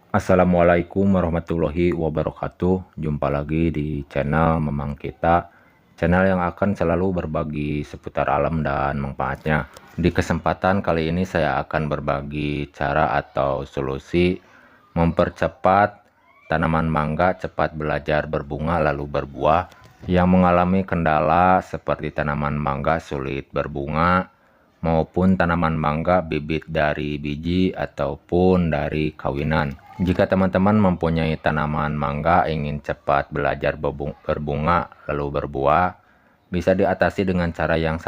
Assalamualaikum warahmatullahi wabarakatuh. Jumpa lagi di channel Memang Kita, channel yang akan selalu berbagi seputar alam dan manfaatnya. Di kesempatan kali ini saya akan berbagi cara atau solusi mempercepat tanaman mangga cepat belajar berbunga lalu berbuah yang mengalami kendala seperti tanaman mangga sulit berbunga maupun tanaman mangga bibit dari biji ataupun dari kawinan. Jika teman-teman mempunyai tanaman mangga ingin cepat belajar berbunga lalu berbuah, bisa diatasi dengan cara yang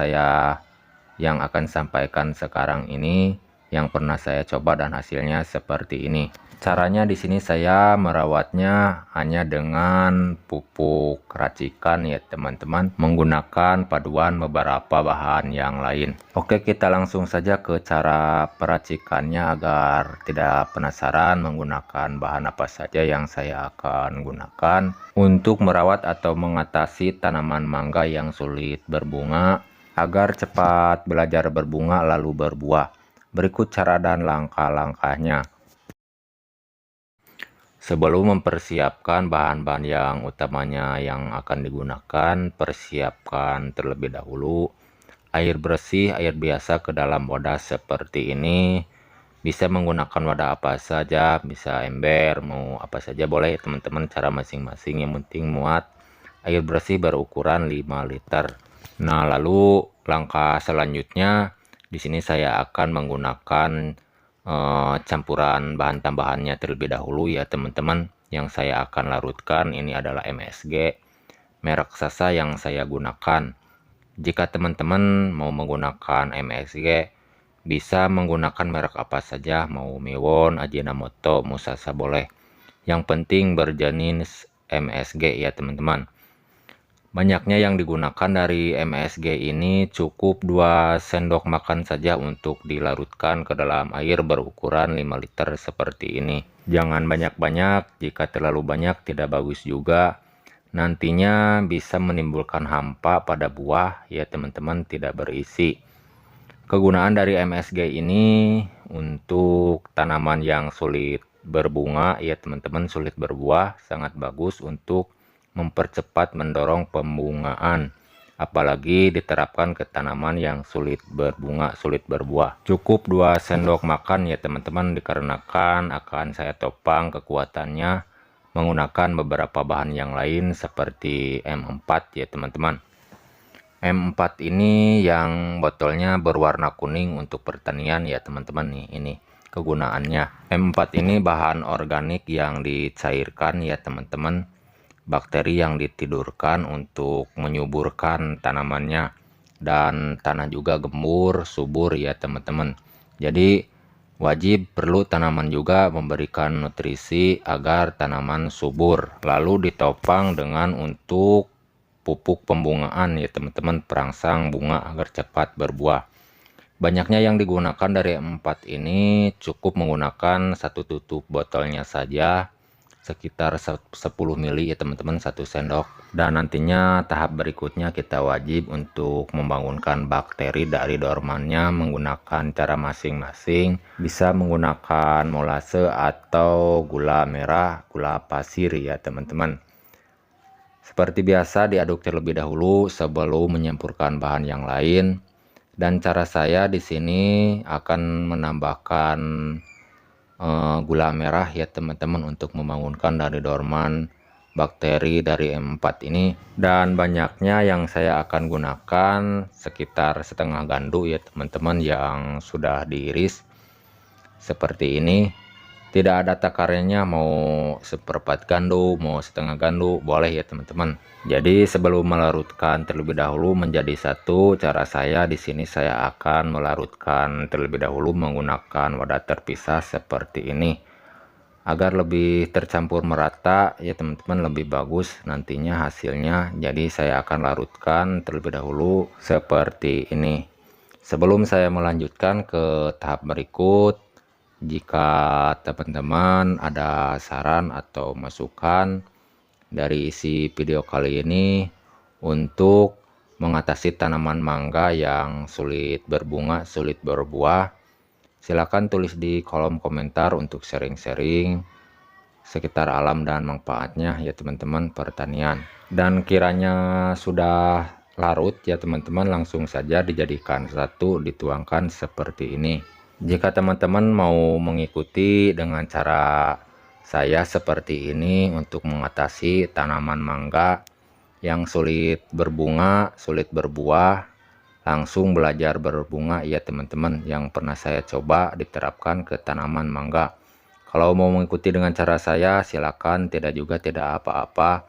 akan sampaikan sekarang ini, yang pernah saya coba dan hasilnya seperti ini. Caranya di sini saya merawatnya hanya dengan pupuk racikan ya teman-teman, menggunakan paduan beberapa bahan yang lain. Oke, kita langsung saja ke cara peracikannya agar tidak penasaran menggunakan bahan apa saja yang saya akan gunakan untuk merawat atau mengatasi tanaman mangga yang sulit berbunga agar cepat belajar berbunga lalu berbuah. Berikut cara dan langkah-langkahnya. Sebelum mempersiapkan bahan-bahan yang utamanya yang akan digunakan, persiapkan terlebih dahulu air bersih, air biasa ke dalam wadah seperti ini. Bisa menggunakan wadah apa saja, bisa ember, mau apa saja boleh teman-teman, cara masing-masing, yang penting muat. Air bersih berukuran 5 liter. Nah, lalu langkah selanjutnya di sini saya akan menggunakan campuran bahan tambahannya terlebih dahulu ya teman-teman. Yang saya akan larutkan ini adalah MSG merek Sasa yang saya gunakan. Jika teman-teman mau menggunakan MSG, bisa menggunakan merek apa saja, mau Miwon, Ajinomoto, Musasa boleh. Yang penting berjenis MSG ya teman-teman. Banyaknya yang digunakan dari MSG ini cukup 2 sendok makan saja untuk dilarutkan ke dalam air berukuran 5 liter seperti ini. Jangan banyak-banyak, jika terlalu banyak tidak bagus juga. Nantinya bisa menimbulkan hampa pada buah ya teman-teman, tidak berisi. Kegunaan dari MSG ini untuk tanaman yang sulit berbunga ya teman-teman, sulit berbuah, sangat bagus untuk mempercepat mendorong pembungaan, apalagi diterapkan ke tanaman yang sulit berbunga, sulit berbuah. Cukup 2 sendok makan ya teman-teman, dikarenakan akan saya topang kekuatannya menggunakan beberapa bahan yang lain seperti M4 ya teman-teman. M4 ini yang botolnya berwarna kuning untuk pertanian ya teman-teman nih, ini kegunaannya. M4 ini bahan organik yang dicairkan ya teman-teman, bakteri yang ditidurkan untuk menyuburkan tanamannya, dan tanah juga gembur subur ya teman-teman. Jadi wajib perlu tanaman juga memberikan nutrisi agar tanaman subur. Lalu ditopang dengan untuk pupuk pembungaan ya teman-teman, perangsang bunga agar cepat berbuah. Banyaknya yang digunakan dari M4 ini cukup menggunakan satu tutup botolnya saja, sekitar 10 ml ya teman-teman, 1 sendok. Dan nantinya tahap berikutnya kita wajib untuk membangunkan bakteri dari dormannya menggunakan cara masing-masing. Bisa menggunakan molase atau gula merah, gula pasir ya teman-teman. Seperti biasa diaduk terlebih dahulu sebelum menyampurkan bahan yang lain. Dan cara saya di sini akan menambahkan gula merah ya teman-teman untuk membangunkan dari dorman bakteri dari M4 ini. Dan banyaknya yang saya akan gunakan sekitar setengah gandu ya teman-teman, yang sudah diiris seperti ini. Tidak ada takarannya, mau seperempat gandu, mau setengah gandu, boleh ya teman-teman. Jadi sebelum melarutkan terlebih dahulu menjadi satu, cara saya di sini saya akan melarutkan terlebih dahulu menggunakan wadah terpisah seperti ini, agar lebih tercampur merata ya teman-teman, lebih bagus nantinya hasilnya. Jadi saya akan larutkan terlebih dahulu seperti ini. Sebelum saya melanjutkan ke tahap berikut, jika teman-teman ada saran atau masukan dari isi video kali ini untuk mengatasi tanaman mangga yang sulit berbunga, sulit berbuah, silakan tulis di kolom komentar untuk sharing-sharing. sekitar alam dan manfaatnya ya teman-teman pertanian. Dan kiranya sudah larut ya teman-teman, langsung saja dijadikan satu, dituangkan seperti ini. Jika teman-teman mau mengikuti dengan cara saya seperti ini untuk mengatasi tanaman mangga yang sulit berbunga, sulit berbuah, langsung belajar berbunga ya teman-teman, yang pernah saya coba diterapkan ke tanaman mangga. Kalau mau mengikuti dengan cara saya silakan, tidak juga tidak apa-apa,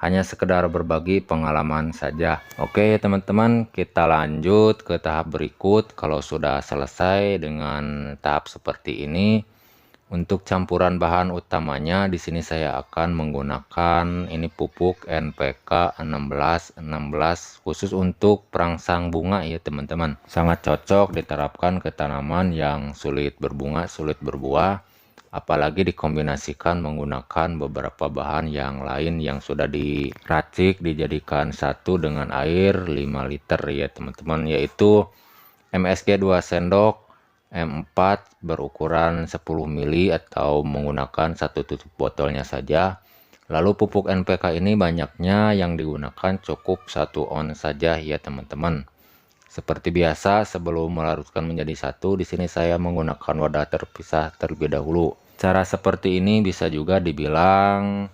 hanya sekedar berbagi pengalaman saja. Oke ya teman-teman, kita lanjut ke tahap berikut. Kalau sudah selesai dengan tahap seperti ini, untuk campuran bahan utamanya di sini saya akan menggunakan ini pupuk NPK 1616 khusus untuk perangsang bunga ya teman-teman. Sangat cocok diterapkan ke tanaman yang sulit berbunga, sulit berbuah, apalagi dikombinasikan menggunakan beberapa bahan yang lain yang sudah diracik dijadikan satu dengan air 5 liter ya teman-teman, yaitu MSG 2 sendok, M4 berukuran 10 mili atau menggunakan satu tutup botolnya saja. Lalu pupuk NPK ini banyaknya yang digunakan cukup 1 on saja ya teman-teman. Seperti biasa, sebelum melarutkan menjadi satu, di sini saya menggunakan wadah terpisah terlebih dahulu. Cara seperti ini bisa juga dibilang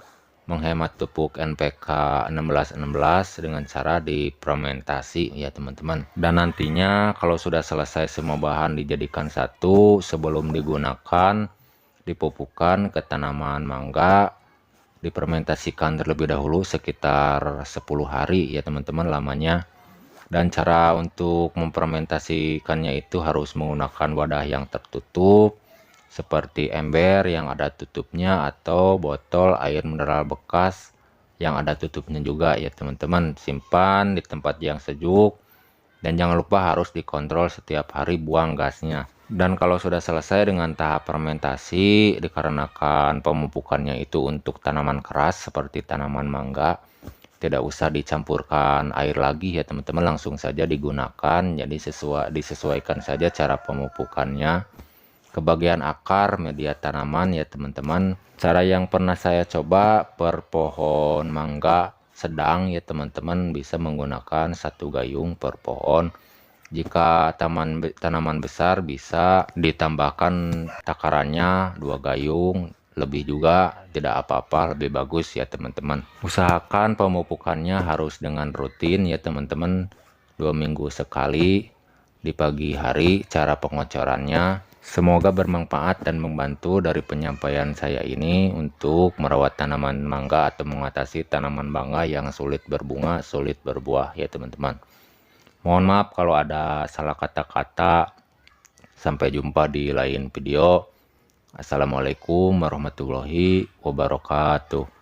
menghemat pupuk NPK 1616 dengan cara difermentasi ya teman-teman. Dan nantinya kalau sudah selesai semua bahan dijadikan satu, sebelum digunakan dipupukkan ke tanaman mangga, difermentasikan terlebih dahulu sekitar 10 hari ya teman-teman lamanya. Dan cara untuk memfermentasikannya itu harus menggunakan wadah yang tertutup seperti ember yang ada tutupnya atau botol air mineral bekas yang ada tutupnya juga ya teman-teman. Simpan di tempat yang sejuk dan jangan lupa harus dikontrol setiap hari buang gasnya. Dan kalau sudah selesai dengan tahap fermentasi, dikarenakan pemupukannya itu untuk tanaman keras seperti tanaman mangga, tidak usah dicampurkan air lagi ya teman-teman, langsung saja digunakan. Jadi disesuaikan saja cara pemupukannya ke bagian akar media tanaman ya teman-teman. Cara yang pernah saya coba per pohon mangga sedang ya teman-teman, bisa menggunakan 1 gayung per pohon. Jika tanaman besar bisa ditambahkan takarannya 2 gayung, lebih juga tidak apa-apa, lebih bagus ya teman-teman. Usahakan pemupukannya harus dengan rutin ya teman-teman, 2 minggu sekali di pagi hari. Cara pengocorannya semoga bermanfaat dan membantu dari penyampaian saya ini untuk merawat tanaman mangga atau mengatasi tanaman mangga yang sulit berbunga, sulit berbuah ya teman-teman. Mohon maaf kalau ada salah kata-kata. Sampai jumpa di lain video. Assalamualaikum warahmatullahi wabarakatuh.